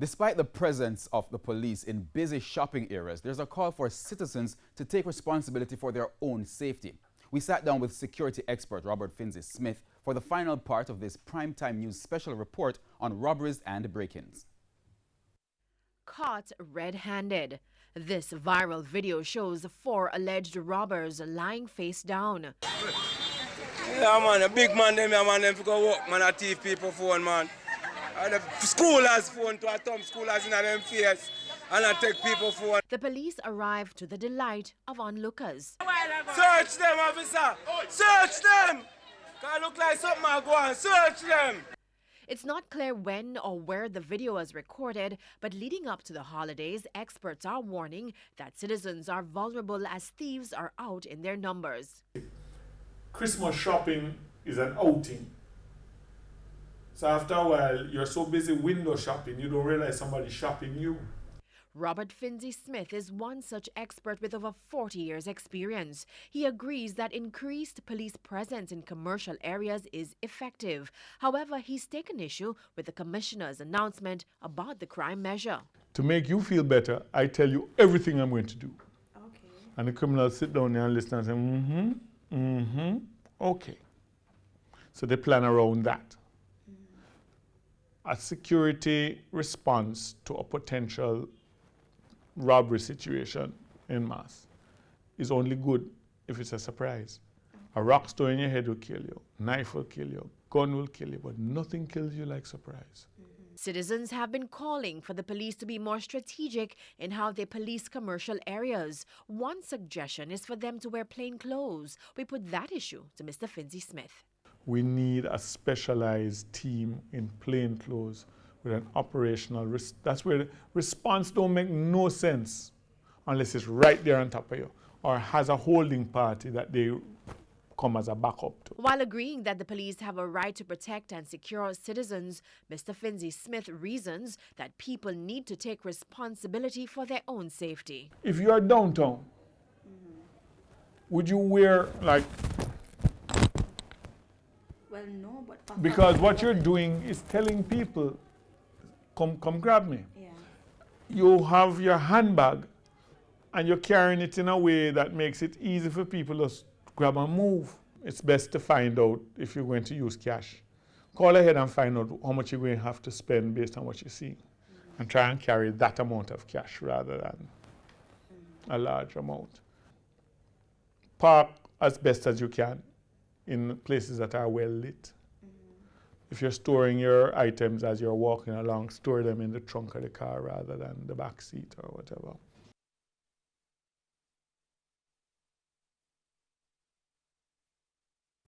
Despite the presence of the police in busy shopping areas, there's a call for citizens to take responsibility for their own safety. We sat down with security expert Robert Finzi-Smith for the final part of this primetime news special report on robberies and break-ins. Caught red-handed. This viral video shows 4 alleged robbers lying face down. Yeah, man, a big man, them for go work, man, a thief people phone, man. And the schoolers phone to a thumb schoolers in them face, and I take people phone. The police arrived to the delight of onlookers. Search them, officer! Search them! Can look like something I go on, search them! It's not clear when or where the video was recorded, but leading up to the holidays, experts are warning that citizens are vulnerable as thieves are out in their numbers. Christmas shopping is an outing. So after a while, you're so busy window shopping, you don't realize somebody's shopping you. Robert Finzi-Smith is one such expert with over 40 years' experience. He agrees that increased police presence in commercial areas is effective. However, he's taken issue with the commissioner's announcement about the crime measure. To make you feel better, I tell you everything I'm going to do. Okay. And the criminals sit down there and listen and say, okay. So they plan around that. A security response to a potential robbery situation in mass is only good if it's a surprise. A rock store in your head will kill you, knife will kill you, gun will kill you, but nothing kills you like surprise. Citizens have been calling for the police to be more strategic in how they police commercial areas. One suggestion is for them to wear plain clothes. We put that issue to Mr. Finzi-Smith. We need a specialized team in plain clothes with an operational that's where the response don't make no sense unless it's right there on top of you or has a holding party that they come as a backup to. While agreeing that the police have a right to protect and secure citizens, Mr. Finzi-Smith reasons that people need to take responsibility for their own safety. If you are downtown, would you wear like... Well, no, but... Because what you're doing is telling people, come grab me. Yeah. You have your handbag and you're carrying it in a way that makes it easy for people to grab and move. It's best to find out if you're going to use cash. Call ahead and find out how much you're going to have to spend based on what you see. And try and carry that amount of cash rather than a large amount. Park as best as you can in places that are well lit. If you're storing your items as you're walking along, store them in the trunk of the car rather than the back seat or whatever.